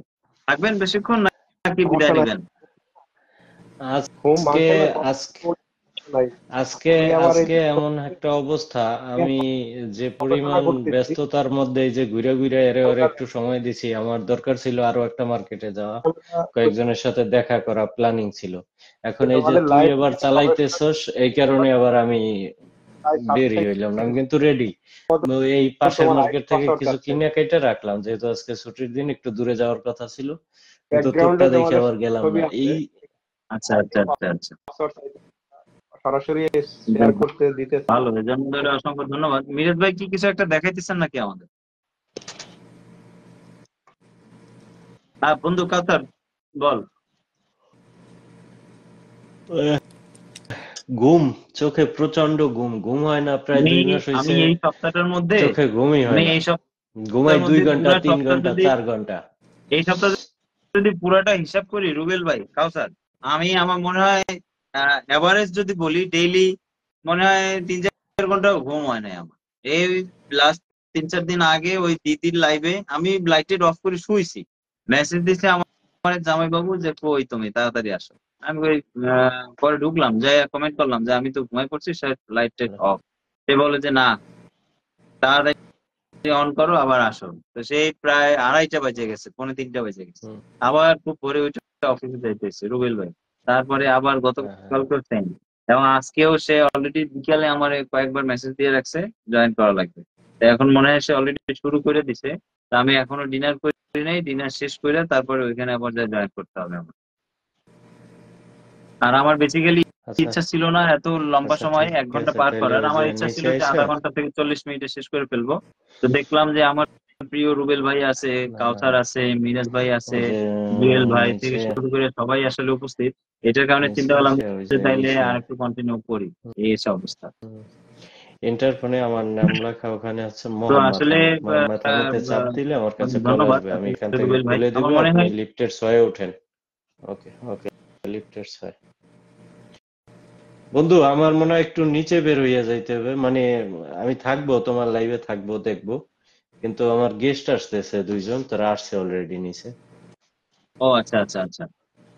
থাকবেন বেশিক্ষণ নাকি বিদায় সমস্যা নাই, নিবেন? ঘুম আজকে ভাঙছে না। আজকে নাই। আজকে আমি আমার এই আজকে এমন একটা অবস্থা, আমি যে গবেষণা পরিমাণ করতেছি ব্যস্ততার মধ্যে এই যে ঘুরে ঘুরে এরে ওরে একটু সময় দিছি, আমার দরকার ছিল আরো একটা মার্কেটে যাওয়া, কয়েকজনের সাথে দেখা করা, প্ল্যানিং ছিল। এখন এই যে আমাদের তুই লাইভ এবার চালাইতেছস, এই কারণে আবার আমি বেরি হইলাম না। আমি কিন্তু রেডি, এই পাশের তোমার আইডি মার্কেট থেকে পাসওয়ার্ড কিছু চাচ্ছে, কিনে কেটে রাখলাম, যেহেতু আজকে ছুটির দিন, একটু দূরে যাওয়ার কথা ছিল, কিন্তু ব্যাকগ্রাউন্ডে তোরটা দেখে তোমাদের আবার গেলাম ছবি না। আছে, এই আচ্ছা আচ্ছা আচ্ছা আচ্ছা, পাসওয়ার্ড চাইছে, সরাসরি শেয়ার বেশ করতে দিতেছে না। ভালো, এর জন্য ধরে অসংখ্য ধন্যবাদ। মিরাজ ভাই কি কিছু একটা দেখাইতেছেন নাকি আমাদের? হ্যাঁ বন্ধু কাতার, বল। ঘুম, চোখে প্রচন্ড ঘুম, ঘুম হয় না প্রায় আমি 2 মাস আমি হয়েছে, এই সপ্তাহটার মধ্যে চোখে ঘুমই আমি হয় না। এই ঘুমাই সপ্তাহের 2 মধ্যে ঘন্টা, পুরা 3 সপ্তাহ ঘন্টা, যদি 4 ঘন্টা। এই সপ্তাহ যদি পুরাটা হিসাব করি রুবেল ভাই, কাউসার, আমি আমার মনে হয় এভারেজ যদি বলি ডেইলি মনে হয় 3-4 ঘন্টা ঘুম হয় নাই আমার। এই লাস্ট 3-4 দিন আগে ওই দিদির লাইভে আমি লাইটেড অফ করে শুইছি, মেসেজ দিছে আমার জামাই বাবু যে কই তুমি তাড়াতাড়ি আসো। আমি ওই পরে ঢুকলাম, যাই কমেন্ট করলাম যে আমি তো ঘুমাই পড়ছি, লাইট টাইট অফ। সে বলে যে না, তাড়াতাড়ি অন করো আবার আসো। তো সেই প্রায় 2:30 বেজে গেছে, 2:45 বেজে গেছে। হুম, আবার খুব ভোরে উঠে অফিসে যাইতেছে রুবেল ভাই। তারপরে আবার হ্যাঁ, হ্যাঁ। গতকাল সেম, এবং আজকেও সে অলরেডি বিকালে আমার কয়েকবার মেসেজ দিয়ে রাখছে জয়েন করা লাগবে। তো এখন মনে হয় সে অলরেডি শুরু করে দিছে। তা আমি এখনো ডিনার করি নাই, ডিনার শেষ করে তারপরে ওইখানে আবার জয়েন করতে হবে আমার। আর আমার বেসিক্যালি আচ্ছা ইচ্ছা ছিল না এত লম্বা আচ্ছা, সময় ঠিক 1 ঘন্টা আছে, পার তাহলে করার, ওই যে আমার ইচ্ছা ছিল নিচে যে এসে, আধা ঘন্টা থেকে 40 মিনিটে শেষ করে ফেলবো। তো দেখলাম যে আমার প্রিয় রুবেল ভাই আছে, না না, কাউসার আছে, মিরাজ ভাই আছে, ওই যে জুয়েল ভাই থেকে নিচে শুরু করে সবাই আসলে উপস্থিত। এটার কারণে নিচে চিন্তা করলাম এসে ওই যে যে তাইলে ইসে, আর একটু কন্টিনিউ করি, এই হচ্ছে অবস্থা। ইন্টারফোনে আমার নাম লেখা, ওখানে আছে তো মোহাম্মদ আসলে হানিফ। মোহাম্মদ আহ, হানিফে চাপ আহ, দিলে আমার কাছে কল ধন্যবাদ আসবে, আমি আপনি, এখান থেকে রুবেল ভাই। বলে দিব, আমার মনে আপনি হয় লিফটের 6-এ ওঠেন। ওকে ওকে, লিফটের 6। বন্ধু, আমার মনে হয় একটু নিচে বের হইয়া যাইতে হবে, মানে আমি থাকবো, তোমার লাইভে থাকবো, দেখবো, কিন্তু আমার গেস্ট আসতেছে 2 জন, তারা আসছে অলরেডি নিচে। ও আচ্ছা আচ্ছা আচ্ছা।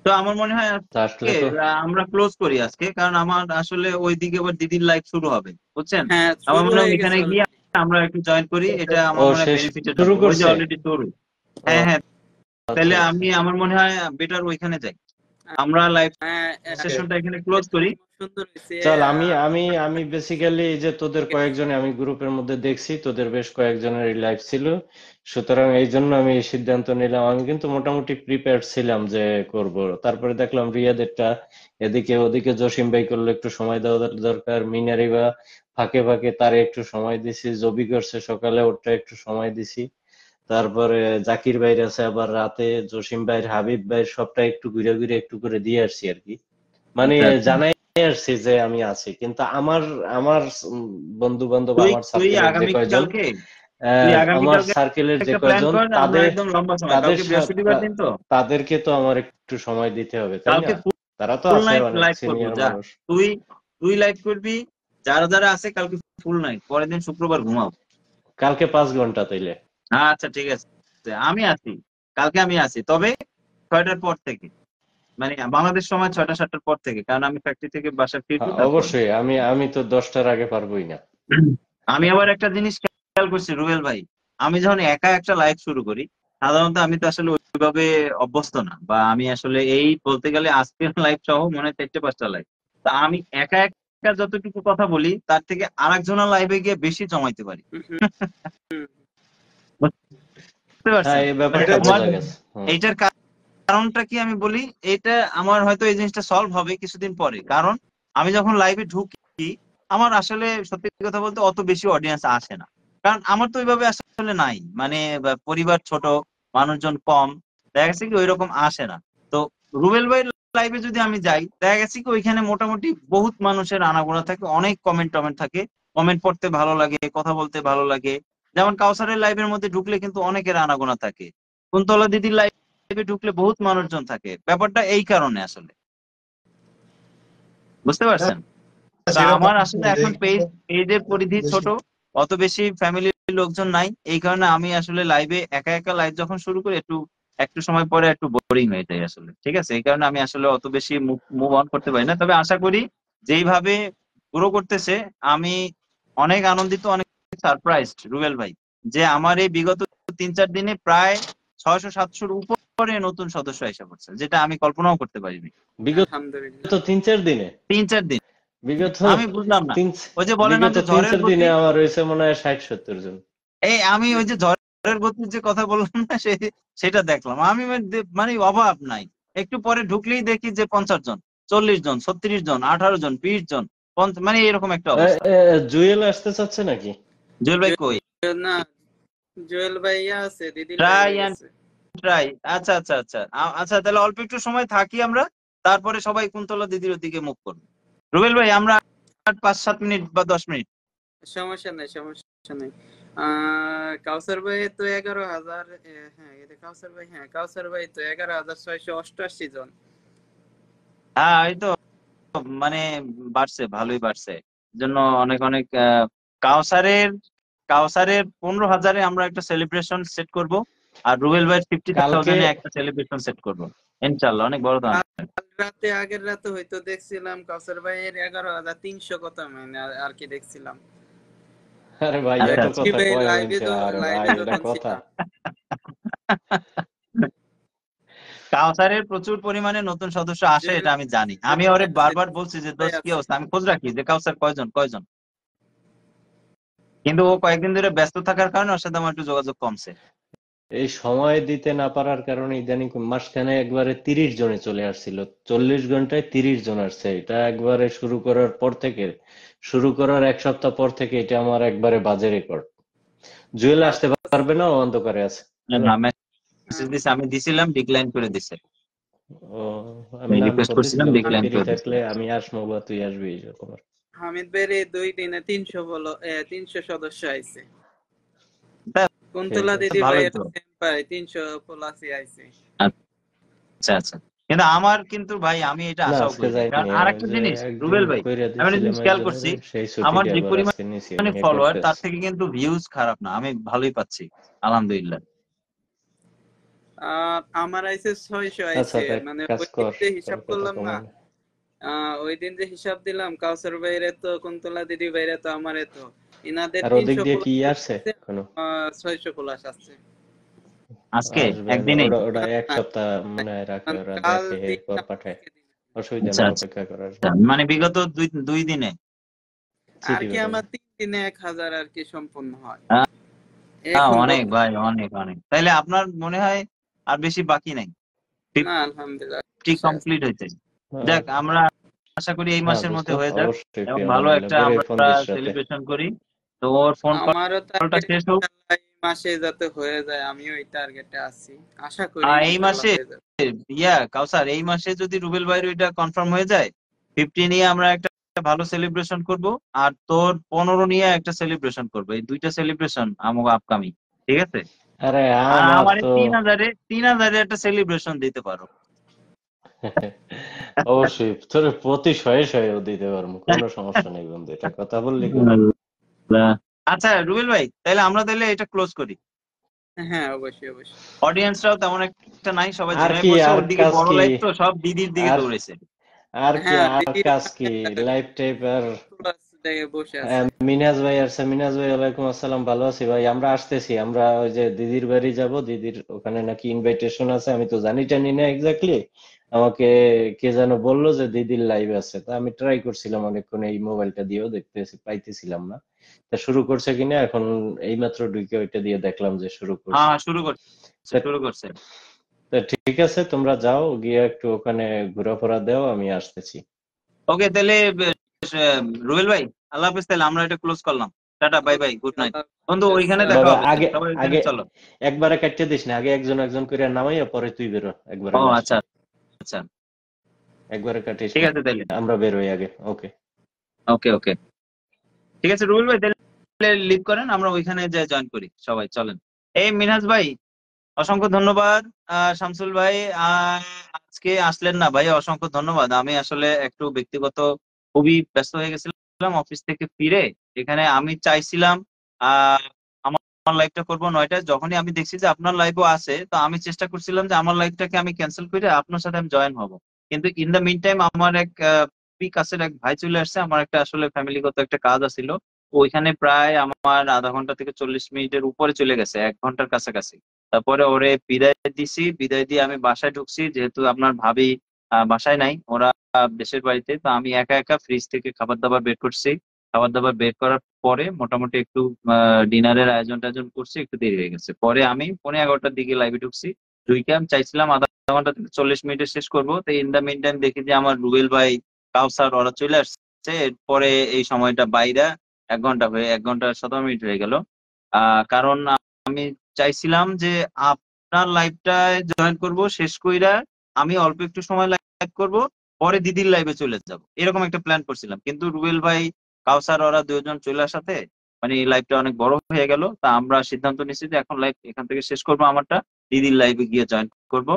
তো আমার মনে হয় তা আজকে আসলে তো, আমরা ক্লোজ করি আজকে, কারণ আমার আসলে ওইদিকে আবার দিদির লাইভ শুরু হবে, বুঝছেন। হ্যাঁ, আমার শুরু মনে হয় হয়ে গেছে ওইখানে গিয়ে অলরেডি। আমরা একটু জয়েন করি, এটা ও আমার মনে হয় শেষ বেনিফিটেড শুরু হবে। ওই যে করছে? অলরেডি শুরু। ও হ্যাঁ হ্যাঁ, আচ্ছা তাহলে আচ্ছা। আমি আমার মনে হয় বেটার ওইখানে যাই, আমরা লাইভ হ্যাঁ, সেশনটা এখানে ক্লোজ এটা করি। সুন্দর হয়েছে। চল, আমি আমি আমি বেসিক্যালি এই যে তোদের কয়েকজনে আমি গ্রুপের মধ্যে দেখছি, তোদের বেশ কয়েকজনের লাইভ ছিল, সুতরাং এই জন্য আমি এই সিদ্ধান্ত নিলাম। আমি কিন্তু মোটামুটি প্রিপেয়ার্ড ছিলাম যে করব, তারপরে দেখলাম রিয়াদেরটা, এদিকে ওদিকে জসিম ভাই করলে একটু সময় দেওয়া দরকার, মিনারিবা ফাঁকে ফাঁকে তারে একটু সময় দিছি, জবি করছে সকালে, ওরটা একটু সময় দিছি, তারপরে জাকির ভাইর আছে আবার রাতে, জসিম ভাইর, হাবিব ভাইর, সবটা একটু ঘুরে ঘুরে একটু করে দিয়ে আসছি আর কি, মানে আচ্ছা আচ্ছা। জানাই আসছি যে আমি আছি। কিন্তু আমার আমার বন্ধু বান্ধব, তুই আমার তুই সার্কেলের যে কয়জন, আগামীকালকে তুই আমার আগামীকালকে সার্কেলের যে একটা প্ল্যান কয়জন, কর, আমরা তাদের একদম লম্বা সময়, তাদের কালকে বৃহস্পতিবার দিন তো, তাদেরকে তো আমার একটু সময় দিতে হবে, তাই না? কালকে তারা তো ফুল আছে, নাইট অনেক লাইভ করবো। সিনিয়র যা, মানুষ। তুই তুই লাইভ করবি, যারা যারা আছে কালকে ফুল নাইট, পরের দিন শুক্রবার ঘুমাও। কালকে 5 ঘন্টা তাইলে? আচ্ছা ঠিক আছে, আমি আছি, কালকে আমি আছি, তবে 6টার পর থেকে, মানে বাংলাদেশ সময় 6টা-7টার পর থেকে, কারণ আমি ফ্যাক্টরি থেকে বাসা ফিরবো হ্যাঁ, তারপর। অবশ্যই, আমি আমি তো 10টার আগে পারবোই না। আমি আবার একটা জিনিস খেয়াল করছি রুবেল ভাই, আমি যখন একা একটা লাইভ শুরু করি, সাধারণত আমি তো আসলে ওইভাবে অভ্যস্ত না, বা আমি আসলে এই বলতে গেলে আজকের লাইভ সহ মনে হয় 4টে-5টা লাইভ, তা আমি একা একা যতটুকু কথা বলি তার থেকে আরেকজনের লাইভে গিয়ে বেশি জমাইতে পারি, হুম, হুম। বুঝতে হ্যাঁ, পারছেন। এই ব্যাপারটা আমার বোঝা গেছে। এইটার কারণটা কি আমি বলি, এটা আমার হয়তো এই জিনিসটা সলভ হবে কিছুদিন পরে, কারণ আমি যখন লাইভে ঢুকি আমার আসলে সত্যি কথা বলতে অত বেশি অডিয়েন্স আসে না, কারণ আমার তো ওইভাবে আসলে নাই, মানে পরিবার ছোট, মানুষজন কম, দেখা গেছে কি ওইরকম আসে না। তো রুবেল ভাই লাইভে যদি আমি যাই, দেখা গেছে কি ওইখানে মোটামুটি বহুত মানুষের আনাগোনা থাকে, অনেক কমেন্ট টমেন্ট থাকে, কমেন্ট পড়তে ভালো লাগে, কথা বলতে ভালো লাগে। যেমন কাউসারের লাইভের মধ্যে ঢুকলে কিন্তু অনেকের আনাগোনা থাকে, কুন্তলা দিদির লাইভে ঢুকলে বহুত মানুষজন থাকে, ব্যাপারটা এই কারণে আসলে, বুঝতে পারছেন। তা সেরকম আমার আসলে এখন পেজের পরিধি বেশি। ছোট, অত বেশি ফ্যামিলির লোকজন নাই, এই কারণে আমি আসলে লাইভে একা একা লাইভ যখন শুরু করি একটু একটু সময় পরে একটু বোরিং হয়ে যায় আসলে, ঠিক আছে। এই কারণে আমি আসলে অত বেশি মুভ অন করতে পারি না, তবে আশা করি যেইভাবে গ্রো করতেছে, আমি অনেক আনন্দিত, অনেক সারপ্রাইজড রুবেল ভাই, যে আমার এই বিগত 3-4 দিনে প্রায় 600-700-র উপরে নতুন সদস্য এসে পড়ছে, যেটা আমি কল্পনাও করতে পারিনি। বিগত আলহামদুলিল্লাহ। 3-4 দিনে 3-4 দিন বিগত আমি বুঝলাম না। তিন ওই যে বলে না বিগত যে ঝড়ের 3-4 গতি, দিনে আমার হয়েছে মনে হয় 60-70 জন। এই আমি ওই যে ঝড়ের গতির যে কথা বললাম না, সেটা দেখলাম আমি, মানে অভাব নাই। একটু পরে ঢুকলেই দেখি যে 50 জন, 40 জন, 36 জন, 18 জন, 20 জন, মানে এরকম একটা অবস্থা। জুয়েল আসতে চাচ্ছে নাকি? জুয়েল ভাই কই? না, জুয়েল ভাইয়া আছে, দিদির ট্রাই লাইভে অ্যান্ড গেছে। ট্রাই। আচ্ছা আচ্ছা আচ্ছা আচ্ছা, তাহলে অল্প একটু সময় থাকি আমরা, তারপরে সবাই কুন্তলা দিদির ওদিকে মুখ করবো। রুবেল ভাই আমরা 5-7 মিনিট বা 10 মিনিট। সমস্যা নাই, সমস্যা নাই। কাউসার ভাই তো 11,000, হ্যাঁ এটা কাউসার ভাই, হ্যাঁ কাউসার ভাই তো 11,688 জন। হ্যাঁ এই তো, মানে বাড়ছে, ভালোই বাড়ছে। জন্য অনেক অনেক কাউসারের কাউসারের 15,000-এ আমরা একটা সেলিব্রেশন সেট করব, আর রুবেল ভাইয়ের কালকে 50,000-এ একটা সেলিব্রেশন সেট করব ইনশাল্লাহ, অনেক বড় ধরনের। রাতে, আগের রাতে হয়তো দেখছিলাম কাউসার ভাইয়ের 11,300 কত, মানে আর কি দেখছিলাম। আরে ভাই আচ্ছা এত আচ্ছা। কথা কয় লাইভে হইছে, আরে ভাই এটা যখন কথা। ছিলাম। কাউসারের প্রচুর পরিমাণে নতুন সদস্য আসে, এটা আমি জানি। আমি ওরে বারবার বলছি যে দোস্ত কি অবস্থা, আমি খোঁজ রাখি যে কাউসার কয়জন কয়জন, কিন্তু ও কয়েকদিন ধরে ব্যস্ত থাকার কারণে ওর সাথে আমার একটু যোগাযোগ কমছে। এই সময় দিতে না পারার কারণে ইদানিং মাঝখানে একবারে 30 জনে চলে আসছিল, 40 ঘন্টায় 30 জন আসছে। এটা একবারে শুরু করার পর থেকে, শুরু করার 1 সপ্তাহ পর থেকে এটা আমার একবারে বাজে রেকর্ড। জুয়েল আসতে পারবে না, ও অন্ধকারে আছে। না, মেসেজ দিছে, আমি দিছিলাম, ডিক্লাইন করে দিছে। ও, আমি আমি নাম রিকোয়েস্ট করতেছি করছিলাম, কালকে ডিক্লাইন ফ্রি করে দিছে। থাকলে আমি আসবো বা তুই আসবি, এরকম আর কি। হামিদ ভাইয়ের এই 2 দিনে 300 সদস্য আইছে। তা- কুন্তলা ঠিক আছে, দিদি ভালোই ভাইয়ের তো। সেম প্রায় 300 প্লাসই আইছে। আচ্ছা আচ্ছা, কিন্তু আমার কিন্তু ভাই আমি এটা না আশাও আজকে করি নাই, কারণ যাইনি। আর ওই একটা যে জিনিস একদিন রুবেল ভাই, কইরা আমি একটা দিছিলাম জিনিস খেয়াল একজনের, করছি, সেই আমার ছুটিটা যে আবার পরিমাণে আজকে নিছি আমি, এই ফলোয়ার, করতে তার আছি। থেকে কিন্তু ভিউজ খারাপ না, আমি ভালোই পাচ্ছি আলহামদুলিল্লাহ। আমার আইছে 600 আচ্ছা আইছে, দেখ, মানে কাজ ওই দিন কর, যে তোর হিসাব কথা করলাম না, কমায় না। ওই দিন যে হিসাব দিলাম কাউসার ভাইরে তো, কুন্তলা দিদি ভাইরে তো, আমারে তো, ইনাদের আর ওদিক 300 দিয়ে কি প্লাস আসছে এখনো? 600 প্লাস আসছে। আজকে আসবে একদিনেই। ওরা, ওরা না, এক না, সপ্তাহ মনে হয় রাখে, মানে ওরা কাল দেখে দিন এরপর আবার পাঠায়। আজকে দিন। অসুবিধা আচ্ছা নেই, আচ্ছা অপেক্ষা করার। আচ্ছা, মানে বিগত দুই দিনে। আর সিটি কি বেরোবে। আমার 3 দিনে 1,000 আর কি সম্পূর্ণ হয় হ্যাঁ, এখন অনেক বর্তমানে। ভাই, অনেক অনেক। তাইলে আপনার মনে হয় আর বেশি বাকি নাই, না, আলহামদুলিল্লাহ 50 শেষ। কমপ্লিট হইতে। হ্যাঁ যাক, আমরা আশা করি এই হ্যাঁ মাসের দোস্ত, মধ্যে হয়ে যাক, অবশ্যই এবং প্রিয়, ভালো আলহামদুলিল্লাহ, একটা বেরোয় ফোন আমরা দিস রাতে। সেলিব্রেশন করি। তো ওর ফোন আমারও কলটা টার্গেট শেষ হোক। ইনশাআল্লাহ এই মাসে যাতে হয়ে যায়, আমিও এই টার্গেটে আছি, আশা করি এই ইনশাআল্লাহ মাসে, হয়ে যাবে। কাউসার, এই মাসে যদি রুবেল ভাইয়ের ওইটা কনফার্ম হয়ে যায়, 50 নিয়ে আমরা একটা ভালো সেলিব্রেশন করব, আর তোর 15 নিয়ে একটা সেলিব্রেশন করব। এই দুইটা সেলিব্রেশন আমাকে আপকামিং, ঠিক আছে? আরে আর আমার আমার তো 3,000-এ একটা সেলিব্রেশন দিতে পারো। অবশ্যই তোর প্রতি শয়ে শয়েও দিতে পারবো, কোনো সমস্যা নেই বন্ধু, এটা কথা বললি কোনো। আচ্ছা রুবেল ভাই, তাহলে আমরা এটা ক্লোজ করি। হ্যাঁ, অবশ্যই অবশ্যই। অডিয়েন্সরাও তেমন একটা নাই, সবাই আর ঝিমাই কি, পড়ছে, আর ওদিকে কাজ বড় কি, লাইফ তো সব দিদির দিকে আর দৌড়েছে। আর কি, হ্যাঁ, আর দিদির কাজ কি, লাইফ টাইপ। আর বসে আছে। মিনাজ ভাই আসছে, মিনাজ ভাই ওয়ালাইকুম আসসালাম, ভালো আছি ভাই। আমরা আসতেছি, আমরা ওই যে দিদির বাড়ি যাব, দিদির ওখানে নাকি ইনভাইটেশন আছে, আমি তো জানি না এক্স্যাক্টলি। আমাকে কে যেন বললো যে দিদির লাইভ আছে, তা আমি ট্রাই করছিলাম অনেকক্ষণ, এই মোবাইলটা দিয়েও দেখতেছি, পাইতেছিলাম না। তা শুরু করছে কিনা এখন, এইমাত্র ঢুকে ওইটা দিয়ে দেখলাম যে শুরু করছে। হ্যাঁ, শুরু করছে তা শুরু করছে। তা ঠিক আছে, তোমরা যাও গিয়ে একটু ওখানে ঘোরাফেরা দাও, আমি আসতেছি। ওকে, তাহলে রুবেল ভাই, আল্লাহ হাফেজ, তাহলে আমরা এটা ক্লোজ করলাম। Tata, bye bye, good night. আল্লাহ বন্ধু হাফেজ। ওইখানে দেখা বাবা হবে, আগে, সবাই ওইখানে আগে চলো। একবারে কাটতে দিস না, আগে একজন একজন করে নামাইয়া পরে তুই বেরো, একবারে ও লাস্টে। আচ্ছা আচ্ছা, একবারে কাটিস ঠিক না, আছে তাহলে। আমরা বেরোই আগে। ওকে। ওকে ওকে, ঠিক আছে রুবেল ভাই, তাহলে লিভ করেন, আমরা ওইখানে যে জয়েন করি সবাই, চলেন। এই মিনহাজ ভাই, অসংখ্য ধন্যবাদ। শামসুল ভাই, আজকে আসলেন না ভাই, অসংখ্য ধন্যবাদ। আমি আসলে একটু ব্যক্তিগত খুবই ব্যস্ত হয়ে গেছিলাম অফিস থেকে ফিরে। এখানে আমি চাইছিলাম আহ আমার লাইভটা করবো 9টায়, যখনই আমি দেখছি যে আপনার লাইভও আছে, তো আমি চেষ্টা করছিলাম যে আমার লাইভটাকে আমি ক্যান্সেল করে আপনার সাথে আমি জয়েন হব। কিন্তু ইন দ্য মিন টাইম আমার এক খুবই কাছের এক ভাই চলে আসছে, আমার একটা আসলে ফ্যামিলিগত একটা কাজ আছিল, ওইখানে প্রায় আমার আধা ঘন্টা থেকে 40 মিনিটের উপরে চলে গেছে, 1 ঘন্টার কাছাকাছি। তারপরে ওরে বিদায় দিছি, বিদায় দিয়ে আমি বাসায় ঢুকছি, যেহেতু আপনার ভাবি বাসায় নাই, ওরা দেশের বাড়িতে, তো আমি একা একা ফ্রিজ থেকে খাবার দাবার বের করছি। খাবার দাবার বের করার পরে মোটামুটি একটু ডিনারের আয়োজন টায়োজন করছি, একটু দেরি হয়ে গেছে। পরে আমি 11:15টার দিকে লাইভে ঢুকছি, ঢুকে আমি চাইছিলাম আধা ঘন্টা থেকে 40 মিনিটে শেষ করবো, তো ইন দা মিন টাইম দেখি যে আমার রুবেল ভাই, কাউসার ওরা চলে আসছে। এরপরে এই সময়টা বাইরে 1 ঘন্টা হয়ে 1 ঘন্টা 17 মিনিট হয়ে গেল। কারণ আমি চাইছিলাম যে আপনার লাইভটায় জয়েন করব, শেষ কইরা আমি অল্প একটু সময় লাইভ করব, পরে দিদির লাইভে চলে যাব, এরকম একটা প্ল্যান করছিলাম। কিন্তু রুবেল ভাই, কাউসার ওরা দুজন চলে আসাতে মানে এই লাইভটা অনেক বড় হয়ে গেল। তা আমরা সিদ্ধান্ত নিচ্ছি যে এখন লাইভ এখান থেকে শেষ করবো, আমারটা দিদির লাইভে গিয়ে জয়েন করব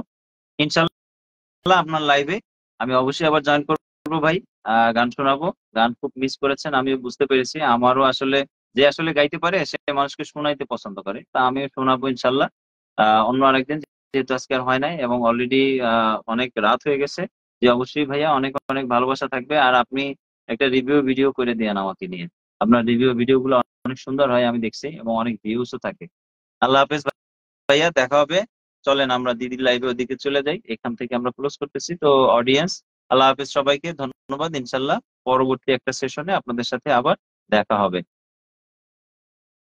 ইনশাল্লাহ। আপনার লাইভে আমি অবশ্যই আবার জয়েন করবো ভাই, গান শোনাবো। গান খুব মিস করেছেন, আমিও বুঝতে পেরেছি। আমারও আসলে, যে আসলে গাইতে পারে সে মানুষকে শোনাইতে পছন্দ করে, তা আমিও শোনাবো ইনশাল্লাহ অন্য আরেকদিন, যেহেতু আজকে আর হয় নাই এবং অলরেডি অনেক রাত হয়ে গেছে। যে অবশ্যই ভাইয়া, অনেক অনেক ভালোবাসা থাকবে। আর আপনি একটা রিভিউ ভিডিও করে দিয়েন আমাকে নিয়ে, আপনার রিভিউ ভিডিও গুলো অনেক সুন্দর হয়, আমি দেখছি, এবং অনেক ভিউজও থাকে। আল্লাহ হাফেজ ভাইয়া, দেখা হবে। চলেন আমরা দিদির লাইভে ওদিকে চলে যাই, এখান থেকে আমরা ক্লোজ করতেছি। তো অডিয়েন্স, আল্লাহ হাফেজ সবাইকে, ধন্যবাদ। ইনশাল্লাহ পরবর্তী একটা সেশনে আপনাদের সাথে আবার দেখা হবে।